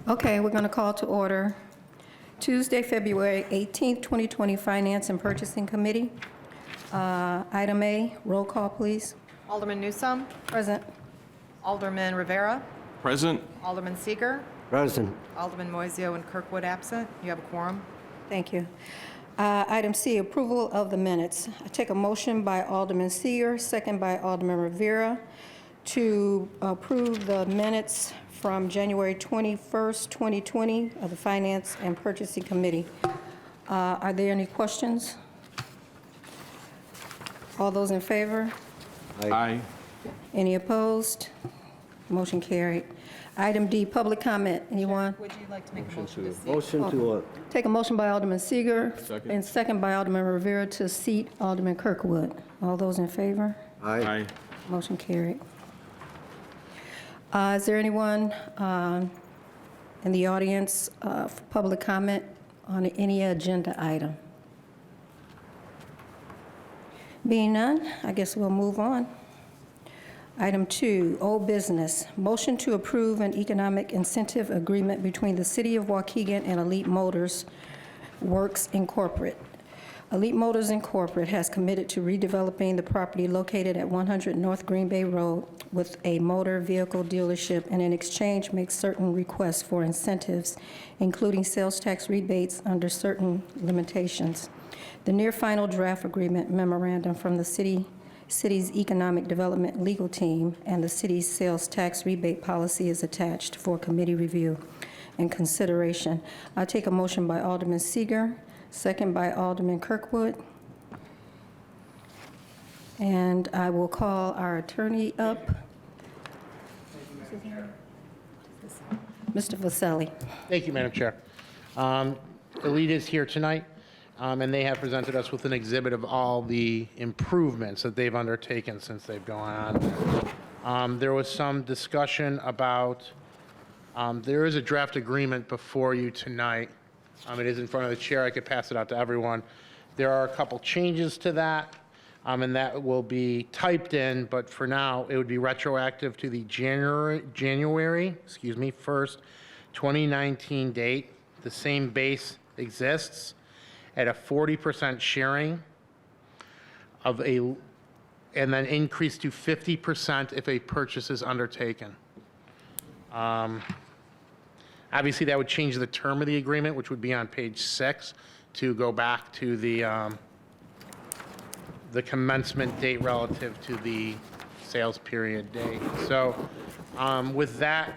Okay, we're going to call to order Tuesday, February 18th, 2020 Finance and Purchasing Committee. Item A, roll call, please. Alderman Newsome. Present. Alderman Rivera. Present. Alderman Seeger. Present. Alderman Moiseo and Kirkwood absent. You have a quorum. Thank you. Item C, approval of the minutes. I take a motion by Alderman Seeger, second by Alderman Rivera, to approve the minutes from January 21st, 2020 of the Finance and Purchasing Committee. Are there any questions? All those in favor? Aye. Any opposed? Motion carried. Item D, public comment. Anyone? Would you like to make a motion to seat? Motion to, Take a motion by Alderman Seeger. Second. And second by Alderman Rivera to seat Alderman Kirkwood. All those in favor? aye. Motion carried. Is there anyone in the audience for public comment on any agenda item? Being none, I guess we'll move on. Item 2, old business. Motion to approve an economic incentive agreement between the City of Waukegan and Elite Motors Works Incorporated. Elite Motors Incorporated has committed to redeveloping the property located at 100 North Green Bay Road with a motor vehicle dealership, and in exchange makes certain requests for incentives, including sales tax rebates under certain limitations. The near final draft agreement memorandum from the city's economic development legal team and the city's sales tax rebate policy is attached for committee review and consideration. I take a motion by Alderman Seeger, second by Alderman Kirkwood. And I will call our attorney up. Mr. Vasselli. Thank you, Madam Chair. Elite is here tonight, and they have presented us with an exhibit of all the improvements that they've undertaken since they've gone on. There was some discussion about, there is a draft agreement before you tonight. It is in front of the chair. I could pass it out to everyone. There are a couple changes to that, and that will be typed in, but for now, it would be retroactive to the January 1st, 2019 date. The same base exists at a 40% sharing of and then increase to 50% if a purchase is undertaken. Obviously, that would change the term of the agreement, which would be on page 6, to go back to the commencement date relative to the sales period date. So with that,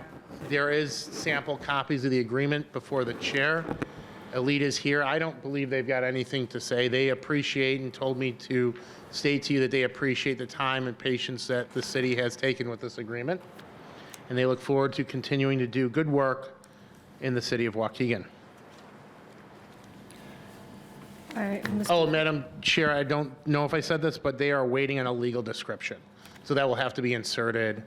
there is sample copies of the agreement before the chair. Elite is here. I don't believe they've got anything to say. They appreciate and told me to state to you that they appreciate the time and patience that the city has taken with this agreement. And they look forward to continuing to do good work in the city of Waukegan. All right, Mr. Oh, Madam Chair, I don't know if I said this, but they are waiting on a legal description. So that will have to be inserted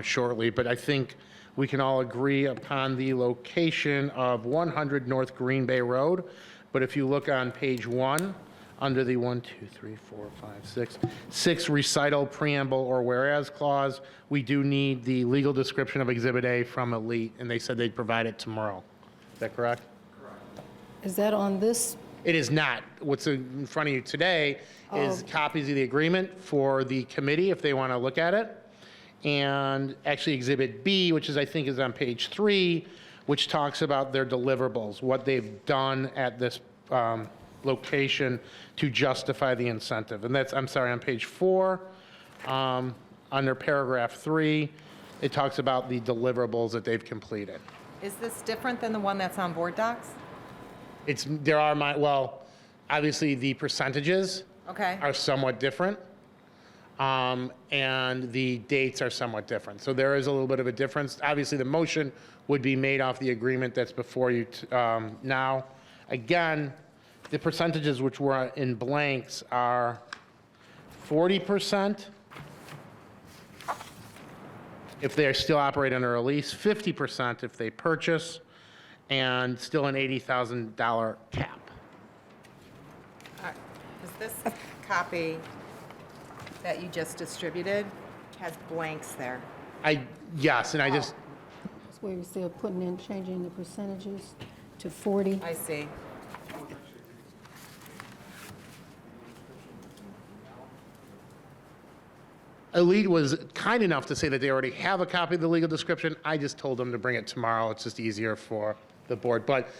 shortly. But I think we can all agree upon the location of 100 North Green Bay Road. But if you look on page 1, under the 6 recital, preamble, or whereas clause, we do need the legal description of Exhibit A from Elite, and they said they'd provide it tomorrow. Is that correct? Is that on this? It is not. What's in front of you today is copies of the agreement for the committee if they want to look at it. And actually Exhibit B, which is I think is on page 3, which talks about their deliverables, what they've done at this location to justify the incentive. And that's, I'm sorry, on page 4, under paragraph 3, it talks about the deliverables that they've completed. Is this different than the one that's on board docs? Well, obviously the percentages Okay. are somewhat different, and the dates are somewhat different. So there is a little bit of a difference. Obviously, the motion would be made off the agreement that's before you now. Again, the percentages which were in blanks are 40% if they are still operating under a lease, 50% if they purchase, and still an $80,000 cap. All right. Is this copy that you just distributed has blanks there? Yes, and I just, That's where we still putting in, changing the percentages to 40. I see. Elite was kind enough to say that they already have a copy of the legal description. I just told them to bring it tomorrow. It's just easier for the board. But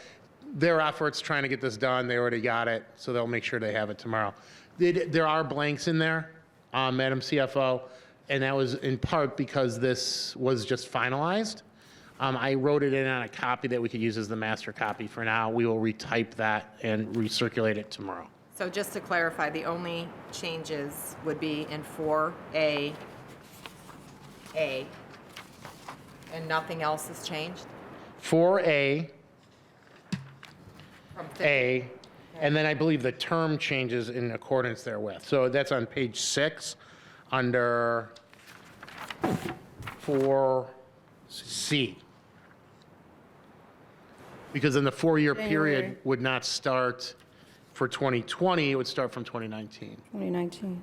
their efforts trying to get this done, they already got it, so they'll make sure they have it tomorrow. There are blanks in there, Madam CFO, and that was in part because this was just finalized. I wrote it in on a copy that we could use as the master copy for now. We will retype that and recirculate it tomorrow. So just to clarify, the only changes would be in 4A, A, and nothing else has changed? 4A, From 50. A, and then I believe the term changes in accordance therewith. So that's on page 6 under 4C. Because then the 4-year period January. would not start for 2020, it would start from 2019. 2019.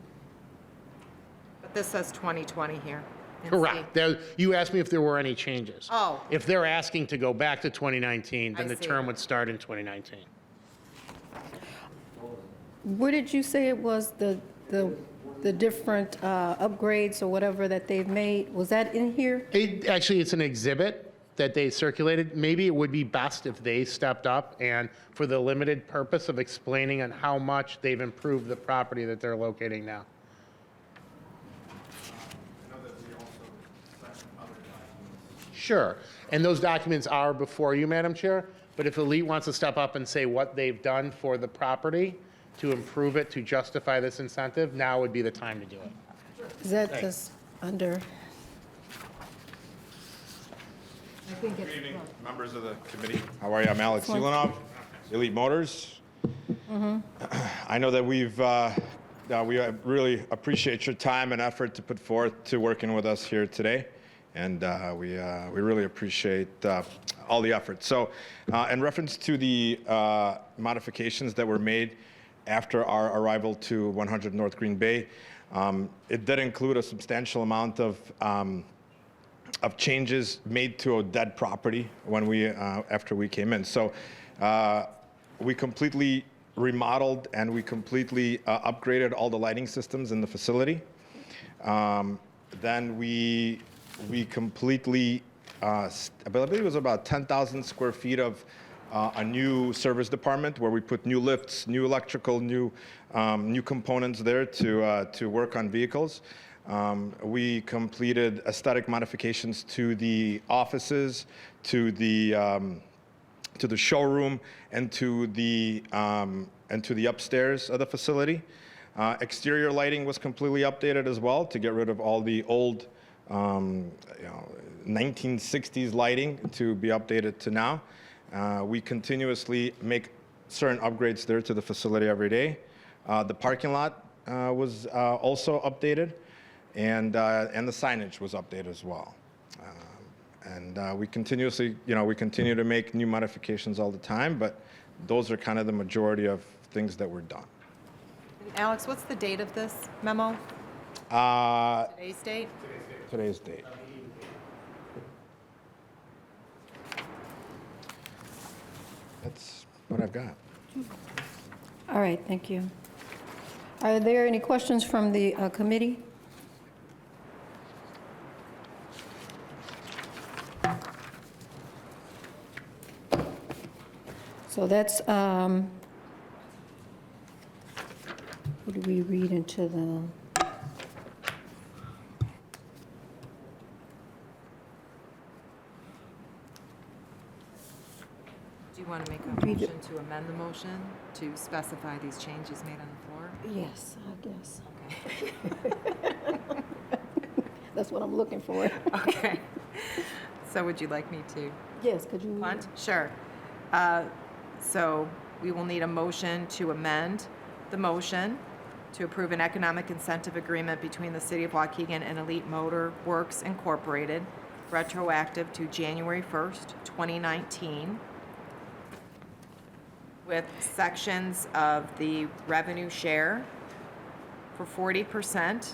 But this says 2020 here. in C. Correct. You asked me if there were any changes. Oh. If they're asking to go back to 2019, then I the see. term would start in 2019. Where did you say it was the different upgrades or whatever that they've made? Was that in here? Actually, it's an exhibit that they circulated. Maybe it would be best if they stepped up and, for the limited purpose of explaining on how much they've improved the property that they're locating now. Sure, and those documents are before you, Madam Chair, but if Elite wants to step up and say what they've done for the property to improve it, to justify this incentive, now would be the time to do it. Is that just under? I think Good it's, evening, members of the committee. How are you? I'm Alex Ulanov, Elite Motors. I know that we really appreciate your time and effort to put forth to working with us here today, and we really appreciate all the effort. So, in reference to the modifications that were made after our arrival to 100 North Green Bay, it did include a substantial amount of changes made to a dead property when after we came in. So we completely remodeled and we completely upgraded all the lighting systems in the facility. Then we completely, I believe it was about 10,000 square feet of a new service department where we put new lifts, new electrical, new components there to work on vehicles. We completed aesthetic modifications to the offices, to the showroom, and to the upstairs of the facility. Exterior lighting was completely updated as well to get rid of all the old 1960s lighting to be updated to now. We continuously make certain upgrades there to the facility every day. The parking lot was also updated. And the signage was updated as well. We continuously, we continue to make new modifications all the time, but those are kind of the majority of things that were done. And Alex, what's the date of this memo? Today's date? Today's date. That's what I've got. all right, thank you. Are there any questions from the committee? So that's, what do we read into the? Do you want to make a Read it. motion to amend the motion to specify these changes made on the floor? Yes, I guess. Okay. That's what I'm looking for. Okay. So would you like me to Yes, could you? punt? Sure. So we will need a motion to amend the motion to approve an economic incentive agreement between the City of Waukegan and Elite Motor Works Incorporated, retroactive to January 1st, 2019, with sections of the revenue share for 40%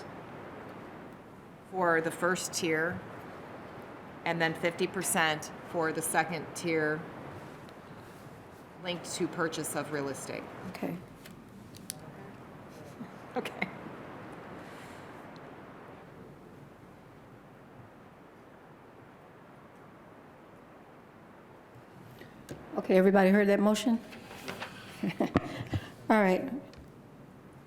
for the first tier and then 50% for the second tier linked to purchase of real estate. Okay. Okay. Okay, everybody heard that motion? All right,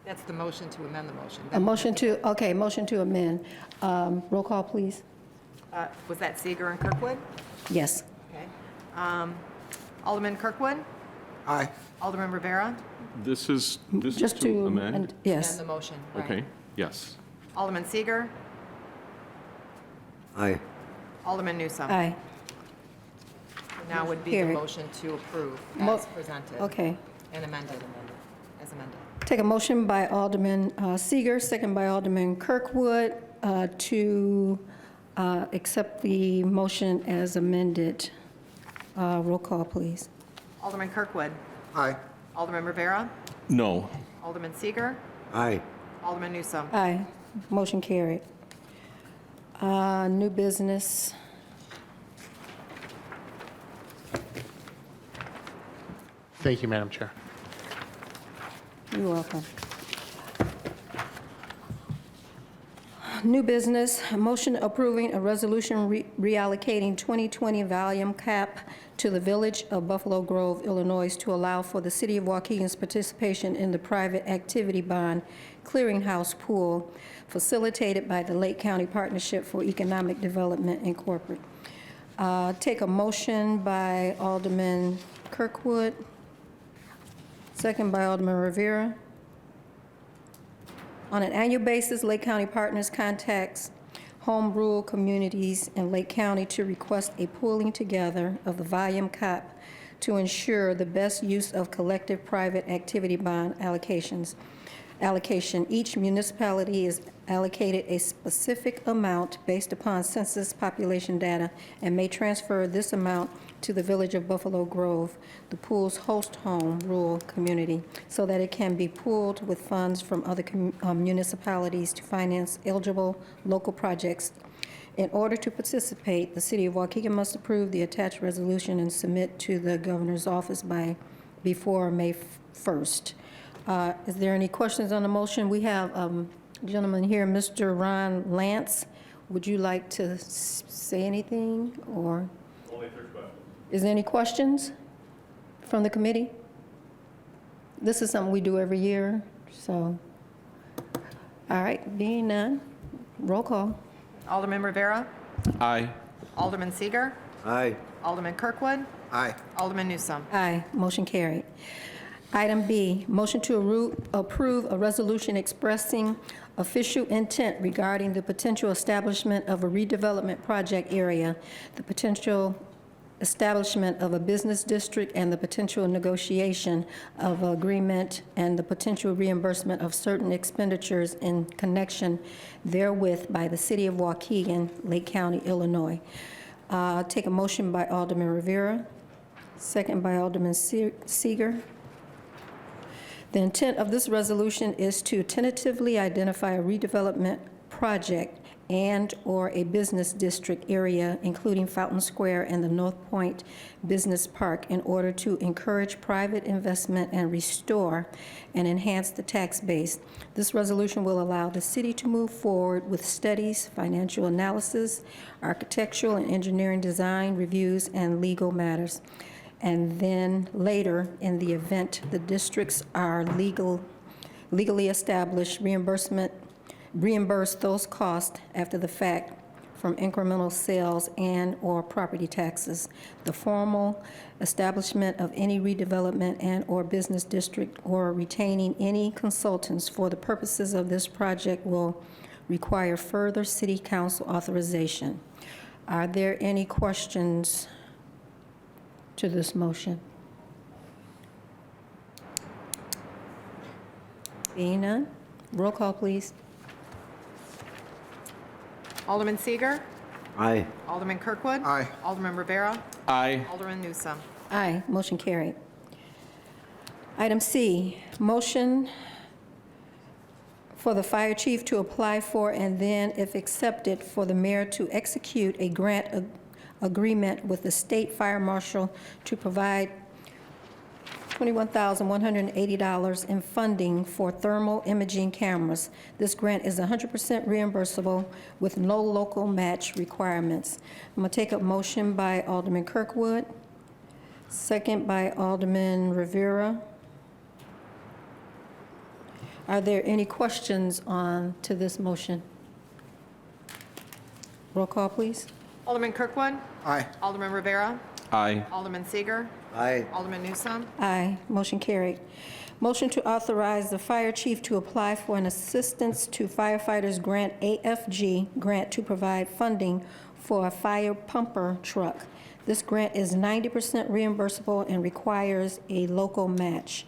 That's the motion to amend the motion. a motion to, okay, motion to amend. Roll call, please. Was that Seeger and Kirkwood? Yes. Okay. Alderman Kirkwood? Aye. Alderman Rivera? This is Just to amend? Yes. Amend the motion, right. Okay, yes. Alderman Seeger? Aye. Alderman Newsome? Aye. Now would be the Carried. motion to approve Mo- as presented. Okay. And amended, as amended. Take a motion by Alderman Seeger, second by Alderman Kirkwood, to accept the motion as amended. Roll call, please. Alderman Kirkwood? Aye. Alderman Rivera? No. Alderman Seeger? Aye. Alderman Newsome? Aye. Motion carried. New business. Thank you, Madam Chair. You're welcome. New business, a motion approving a resolution reallocating 2020 volume cap to the Village of Buffalo Grove, Illinois, to allow for the City of Waukegan's participation in the private activity bond clearinghouse pool facilitated by the Lake County Partnership for Economic Development, Incorporated. Take a motion by Alderman Kirkwood, second by Alderman Rivera. On an annual basis, Lake County Partners contacts home rule communities in Lake County to request a pooling together of the volume cap to ensure the best use of collective private activity bond allocation. Each municipality is allocated a specific amount based upon census population data and may transfer this amount to the Village of Buffalo Grove, the pool's host home rural community, so that it can be pooled with funds from other municipalities to finance eligible local projects. In order to participate, the City of Waukegan must approve the attached resolution and submit to the Governor's office before May 1st. Is there any questions on the motion? We have a gentleman here, Mr. Ron Lance. Would you like to say anything, or? Only 3 questions. Is there any questions from the committee? This is something we do every year, so. All right, being none, roll call. Alderman Rivera? Aye. Alderman Seeger? Aye. Alderman Kirkwood? Aye. Alderman Newsome? Aye, motion carried. Item B, motion to approve a resolution expressing official intent regarding the potential establishment of a redevelopment project area, the potential establishment of a business district, and the potential negotiation of agreement and the potential reimbursement of certain expenditures in connection therewith by the City of Waukegan, Lake County, Illinois. Take a motion by Alderman Rivera, second by Alderman Seeger. The intent of this resolution is to tentatively identify a redevelopment project and/or a business district area, including Fountain Square and the North Point Business Park, in order to encourage private investment and restore and enhance the tax base. This resolution will allow the city to move forward with studies, financial analysis, architectural and engineering design reviews, and legal matters. And then later, in the event the districts are legally established, reimburse those costs after the fact from incremental sales and/or property taxes. The formal establishment of any redevelopment and/or business district or retaining any consultants for the purposes of this project will require further city council authorization. Are there any questions to this motion? Being none, roll call, please. Alderman Seeger? Aye. Alderman Kirkwood? Aye. Alderman Rivera? Aye. Alderman Newsome? Aye, motion carried. Item C, motion for the fire chief to apply for and then, if accepted, for the mayor to execute a grant agreement with the state fire marshal to provide $21,180 in funding for thermal imaging cameras. This grant is 100% reimbursable with no local match requirements. I'm going to take a motion by Alderman Kirkwood, second by Alderman Rivera. Are there any questions on to this motion? Roll call, please. Alderman Kirkwood? Aye. Alderman Rivera? Aye. Alderman Seager? Aye. Alderman Newsome? Aye, motion carried. Motion to authorize the fire chief to apply for an Assistance to Firefighters Grant, AFG grant, to provide funding for a fire pumper truck. This grant is 90% reimbursable and requires a local match.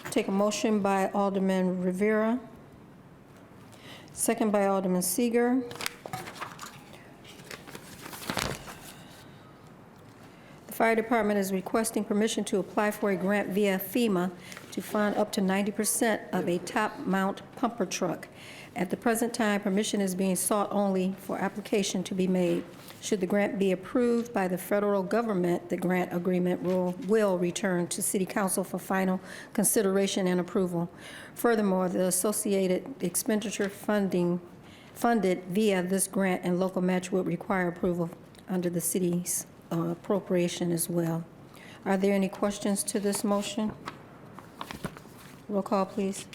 Take a motion by Alderman Rivera, second by Alderman Seager. The fire department is requesting permission to apply for a grant via FEMA to fund up to 90% of a top-mount pumper truck. At the present time, permission is being sought only for application to be made. Should the grant be approved by the federal government, the grant agreement will return to City Council for final consideration and approval. Furthermore, the associated expenditure funded via this grant and local match would require approval under the city's appropriation as well. Are there any questions to this motion? Roll call, please.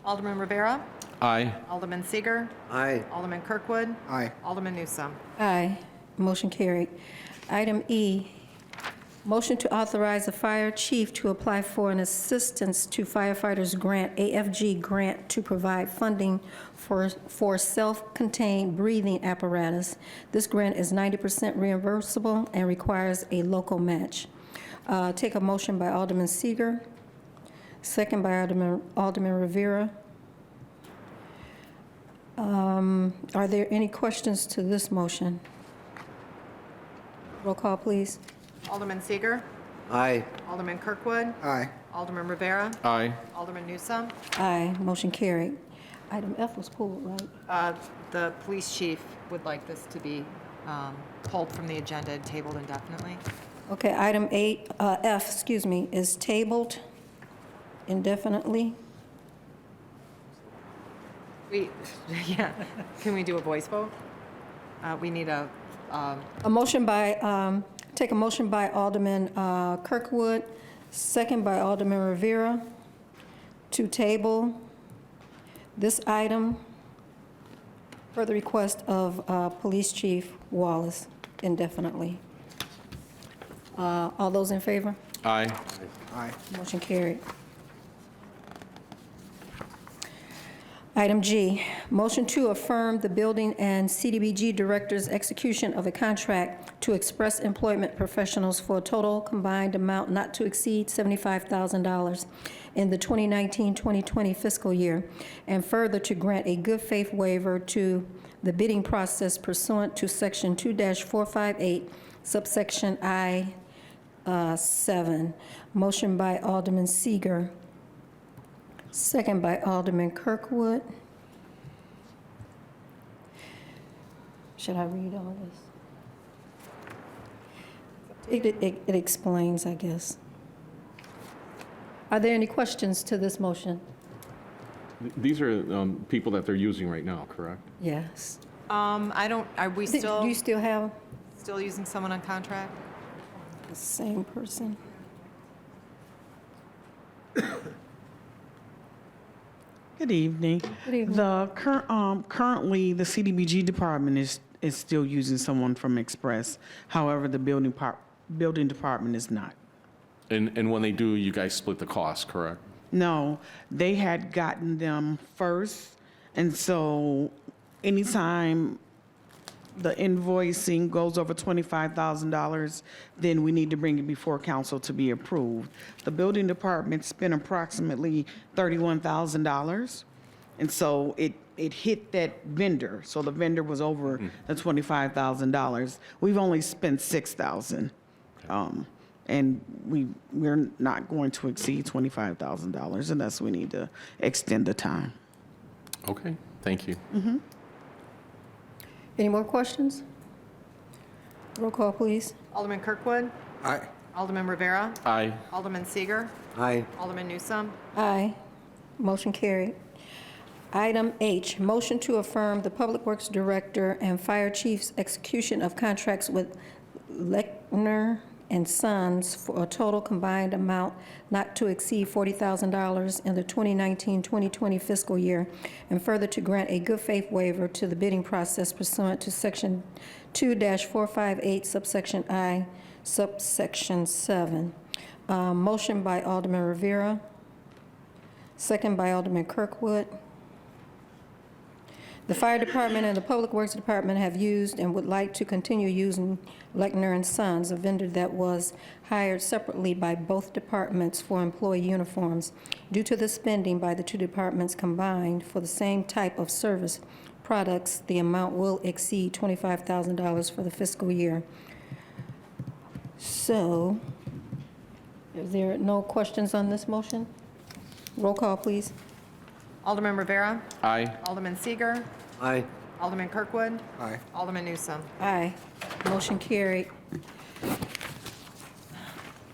Alderman Rivera? Aye. Alderman Seager? Aye. Alderman Kirkwood? Aye. Alderman Newsome? Aye. Motion carried. Item E, motion to authorize the fire chief to apply for an Assistance to Firefighters Grant, AFG grant, to provide funding for self-contained breathing apparatus. This grant is 90% reimbursable and requires a local match. Take a motion by Alderman Seager, second by Alderman Rivera. Are there any questions to this motion? Roll call, please. Alderman Seager? Aye. Alderman Kirkwood? Aye. Alderman Rivera? Aye. Alderman Newsome? Aye, motion carried. Item F was pulled, right? The police chief would like this to be pulled from the agenda and tabled indefinitely. Okay, item F, is tabled indefinitely. Yeah, can we do a voice vote? We need a Take a motion by Alderman Kirkwood, second by Alderman Rivera, to table this item per the request of Police Chief Wallace indefinitely. All those in favor? Aye. Aye. Motion carried. Item G, motion to affirm the building and CDBG director's execution of a contract to express employment professionals for a total combined amount not to exceed $75,000 in the 2019-2020 fiscal year, and further to grant a good faith waiver to the bidding process pursuant to Section 2-458, subsection I-7. Motion by Alderman Seager, second by Alderman Kirkwood. Should I read all this? It explains, I guess. Are there any questions to this motion? These are people that they're using right now, correct? Yes. are we Do still you still have using someone on contract? the same person? Good evening. Good evening. Currently, the CDBG department is still using someone from Express. However, the building department is not. And when they do, you guys split the cost, correct? No, they had gotten them first, and so anytime the invoicing goes over $25,000, then we need to bring it before council to be approved. The building department spent approximately $31,000, and so it hit that vendor. So the vendor was over the $25,000. We've only spent $6,000, and we're not going to exceed $25,000 unless we need to extend the time. Okay, thank you. Any more questions? Roll call, please. Alderman Kirkwood. Aye. Alderman Rivera. Aye. Alderman Seager. Aye. Alderman Newsome. Aye. Motion carried. Item H, motion to affirm the Public Works Director and Fire Chief's execution of contracts with Lechner and Sons for a total combined amount not to exceed $40,000 in the 2019-2020 fiscal year, and further to grant a good faith waiver to the bidding process pursuant to Section 2-458, subsection I, subsection 7. Motion by Alderman Rivera, second by Alderman Kirkwood. The Fire Department and the Public Works Department have used and would like to continue using Lechner and Sons, a vendor that was hired separately by both departments for employee uniforms. Due to the spending by the two departments combined for the same type of service products, the amount will exceed $25,000 for the fiscal year. So, is there no questions on this motion? Roll call, please. Alderman Rivera. Aye. Alderman Seager. Aye. Alderman Kirkwood. Aye. Alderman Newsome. Aye. Motion carried.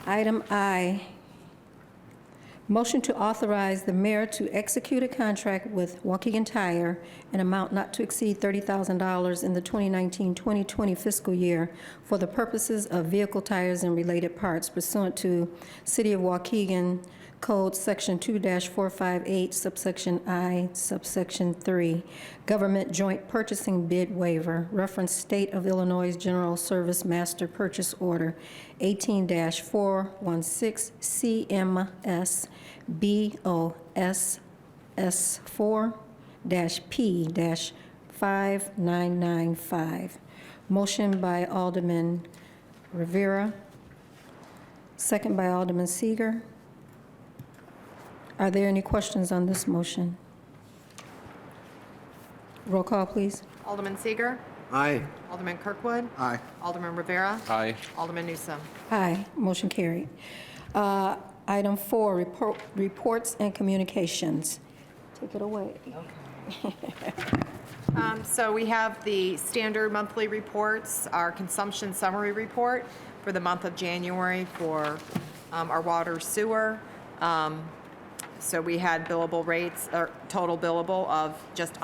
Item I, motion to authorize the mayor to execute a contract with Waukegan Tire, an amount not to exceed $30,000 in the 2019-2020 fiscal year for the purposes of vehicle tires and related parts pursuant to City of Waukegan Code Section 2-458, subsection I, subsection 3, Government Joint Purchasing Bid Waiver, reference State of Illinois General Service Master Purchase Order 18-416 CMS BOSS 4-P-5995. Motion by Alderman Rivera, second by Alderman Seager. Are there any questions on this motion? Roll call, please. Alderman Seager. Aye. Alderman Kirkwood. Aye. Alderman Rivera. Aye. Alderman Newsome. Aye, motion carried. Item 4, reports and communications. Take it away. So we have the standard monthly reports, our consumption summary report for the month of January for our water sewer. So we had billable rates, or total billable of just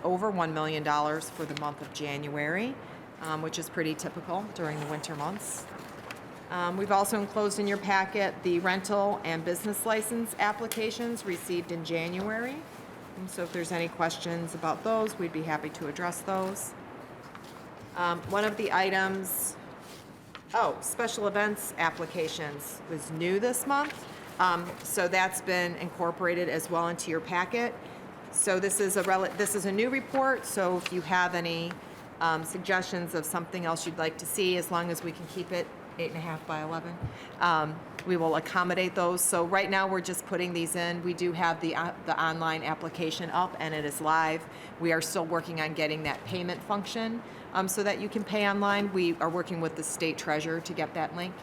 over $1 million for the month of January, which is pretty typical during the winter months. We've also enclosed in your packet the rental and business license applications received in January. And so if there's any questions about those, we'd be happy to address those. One of the items, special events applications was new this month. So that's been incorporated as well into your packet. So this is a new report, so if you have any suggestions of something else you'd like to see, as long as we can keep it 8.5 by 11, we will accommodate those. So right now, we're just putting these in. We do have the online application up, and it is live. We are still working on getting that payment function so that you can pay online. We are working with the state treasurer to get that link.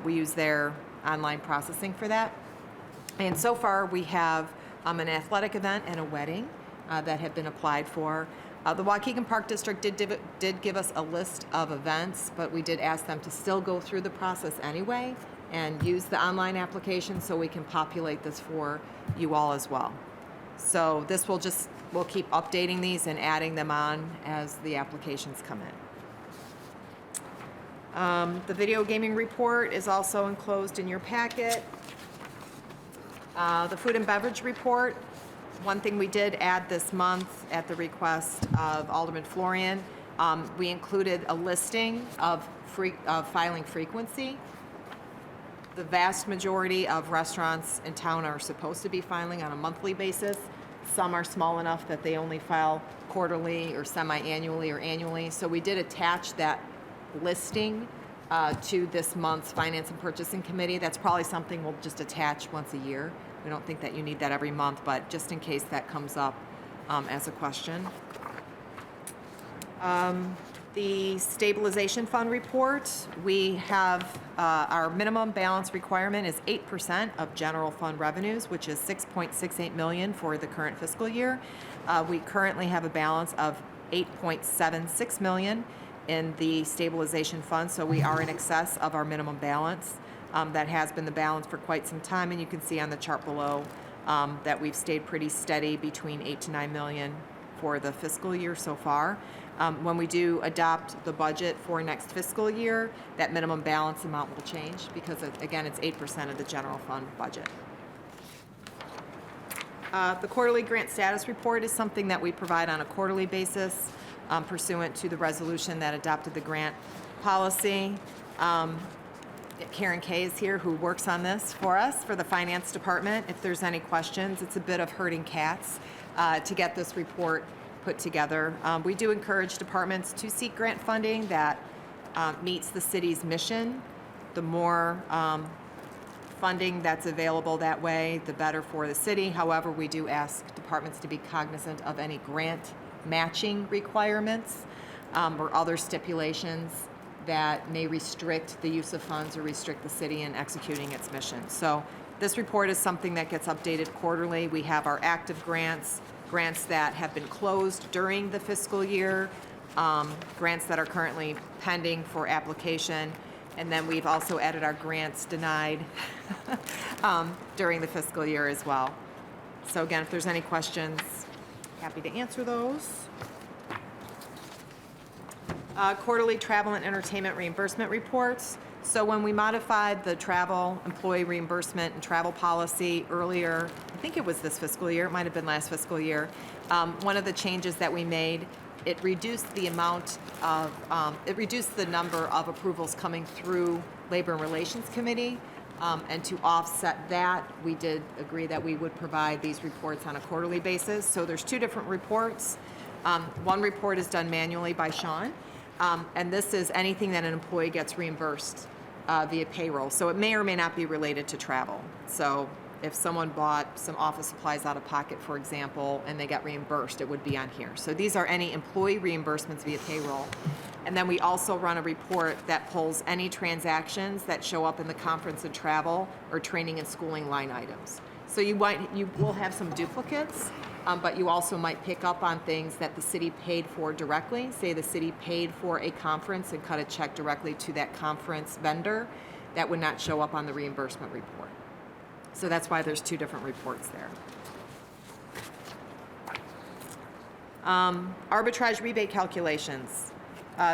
We use their online processing for that. And so far, we have an athletic event and a wedding that have been applied for. The Waukegan Park District did give us a list of events, but we did ask them to still go through the process anyway and use the online application so we can populate this for you all as well. So this we'll keep updating these and adding them on as the applications come in. The video gaming report is also enclosed in your packet. The food and beverage report, one thing we did add this month at the request of Alderman Florian, we included a listing of filing frequency. The vast majority of restaurants in town are supposed to be filing on a monthly basis. Some are small enough that they only file quarterly or semi-annually or annually. So we did attach that listing to this month's Finance and Purchasing Committee. That's probably something we'll just attach once a year. We don't think that you need that every month, but just in case that comes up as a question. The Stabilization Fund report, we have our minimum balance requirement is 8% of general fund revenues, which is $6.68 million for the current fiscal year. We currently have a balance of $8.76 million. in the stabilization fund, so we are in excess of our minimum balance. That has been the balance for quite some time, and you can see on the chart below that we've stayed pretty steady between 8 to 9 million for the fiscal year so far. When we do adopt the budget for next fiscal year, that minimum balance amount will change because, again, it's 8% of the general fund budget. The quarterly grant status report is something that we provide on a quarterly basis pursuant to the resolution that adopted the grant policy. Karen Kay is here, who works on this for us for the finance department. If there's any questions, it's a bit of herding cats to get this report put together. We do encourage departments to seek grant funding that meets the city's mission. The more funding that's available that way, the better for the city. However, we do ask departments to be cognizant of any grant matching requirements or other stipulations that may restrict the use of funds or restrict the city in executing its mission. So this report is something that gets updated quarterly. We have our active grants, grants that have been closed during the fiscal year, grants that are currently pending for application, and then we've also added our grants denied during the fiscal year as well. So again, if there's any questions, happy to answer those. Quarterly travel and entertainment reimbursement reports. So when we modified the travel, employee reimbursement and travel policy earlier, I think it was this fiscal year, it might have been last fiscal year, one of the changes that we made, it reduced the amount of, it reduced the number of approvals coming through Labor and Relations Committee. And to offset that, we did agree that we would provide these reports on a quarterly basis. So there's two different reports. One report is done manually by Sean, and this is anything that an employee gets reimbursed via payroll. So it may or may not be related to travel. So if someone bought some office supplies out of pocket, for example, and they got reimbursed, it would be on here. So these are any employee reimbursements via payroll. And then we also run a report that pulls any transactions that show up in the conference and travel or training and schooling line items. So you will have some duplicates, but you also might pick up on things that the city paid for directly. Say the city paid for a conference and cut a check directly to that conference vendor. That would not show up on the reimbursement report. So that's why there's two different reports there. Arbitrage rebate calculations.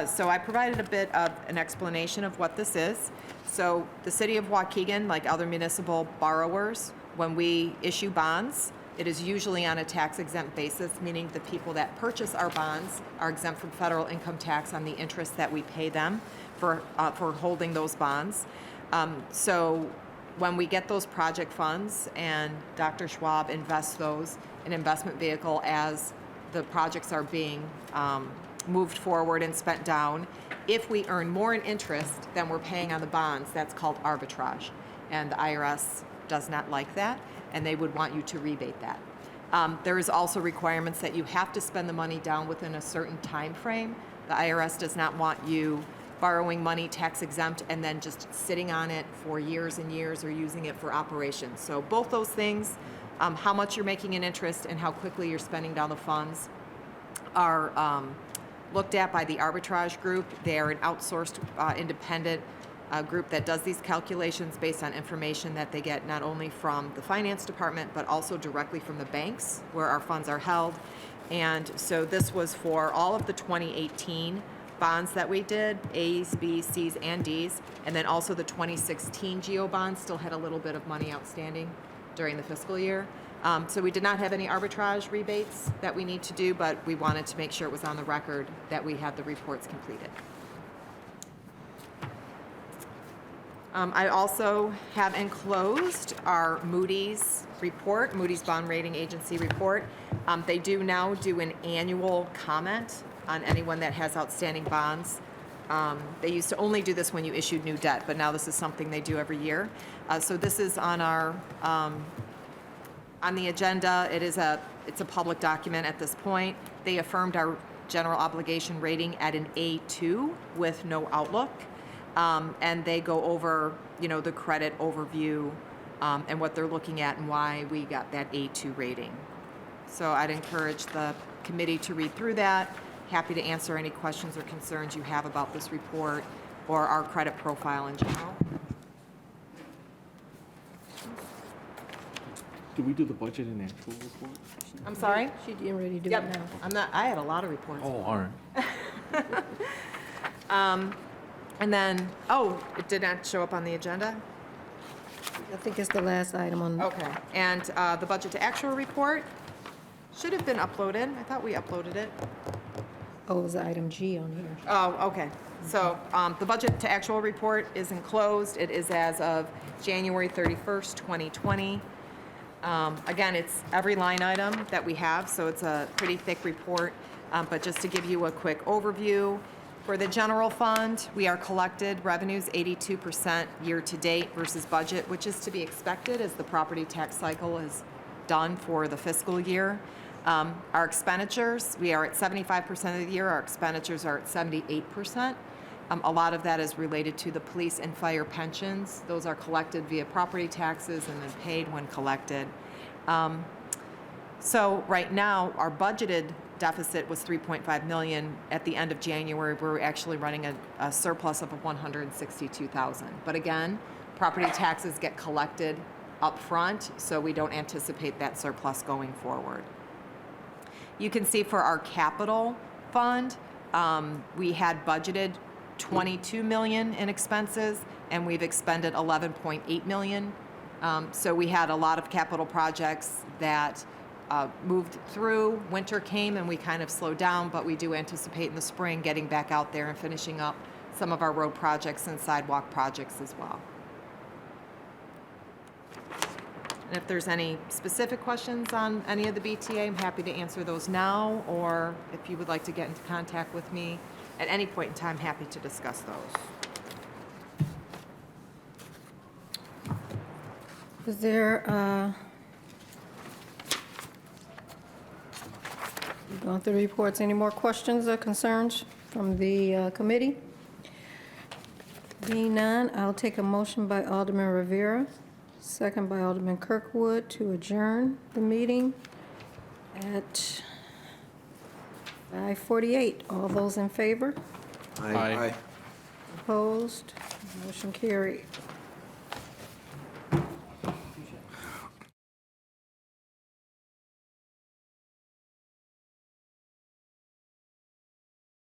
So I provided a bit of an explanation of what this is. So the city of Waukegan, like other municipal borrowers, when we issue bonds, it is usually on a tax-exempt basis, meaning the people that purchase our bonds are exempt from federal income tax on the interest that we pay them for holding those bonds. So when we get those project funds and Dr. Schwab invests those in investment vehicle as the projects are being moved forward and spent down, if we earn more in interest than we're paying on the bonds, that's called arbitrage. And the IRS does not like that, and they would want you to rebate that. There is also requirements that you have to spend the money down within a certain time frame. The IRS does not want you borrowing money tax exempt and then just sitting on it for years and years or using it for operations. So both those things, how much you're making in interest and how quickly you're spending down the funds, are looked at by the Arbitrage group. They are an outsourced independent group that does these calculations based on information that they get not only from the finance department but also directly from the banks where our funds are held. And so this was for all of the 2018 bonds that we did, A's, B's, C's, and D's, and then also the 2016 GO bonds still had a little bit of money outstanding during the fiscal year. So we did not have any arbitrage rebates that we need to do, but we wanted to make sure it was on the record that we had the reports completed. I also have enclosed our Moody's report, Moody's Bond Rating Agency report. They do now do an annual comment on anyone that has outstanding bonds. They used to only do this when you issued new debt, but now this is something they do every year. So this is on our on the agenda. It's a public document at this point. They affirmed our general obligation rating at an A2 with no outlook. And they go over, the credit overview and what they're looking at and why we got that A2 rating. So I'd encourage the committee to read through that. happy to answer any questions or concerns you have about this report or our credit profile in general. Do we do the budget and actual report? I'm sorry? She getting ready to do it Yep, now. I had a lot of reports. Oh, all right. And then, it did not show up on the agenda? I think it's the last item on, Okay, and the budget to actual report should have been uploaded. I thought we uploaded it. oh, it was item G on here. Oh, okay. So the budget to actual report is enclosed. It is as of January 31st, 2020. Again, it's every line item that we have, so it's a pretty thick report. But just to give you a quick overview, for the general fund, we are collected revenues 82% year-to-date versus budget, which is to be expected as the property tax cycle is done for the fiscal year. Our expenditures, we are at 75% of the year. Our expenditures are at 78%. A lot of that is related to the police and fire pensions. Those are collected via property taxes and then paid when collected. So right now, our budgeted deficit was 3.5 million. At the end of January, we're actually running a surplus of 162,000. But again, property taxes get collected up front, so we don't anticipate that surplus going forward. You can see for our capital fund, we had budgeted 22 million in expenses, and we've expended 11.8 million. So we had a lot of capital projects that moved through. Winter came and we kind of slowed down, but we do anticipate in the spring getting back out there and finishing up some of our road projects and sidewalk projects as well. And if there's any specific questions on any of the BTA, I'm happy to answer those now, or if you would like to get into contact with me at any point in time, happy to discuss those. Is there, going through the reports, any more questions or concerns from the committee? Being none, I'll take a motion by Alderman Rivera, second by Alderman Kirkwood to adjourn the meeting at 5:48. All those in favor? Aye. Opposed? Motion carried.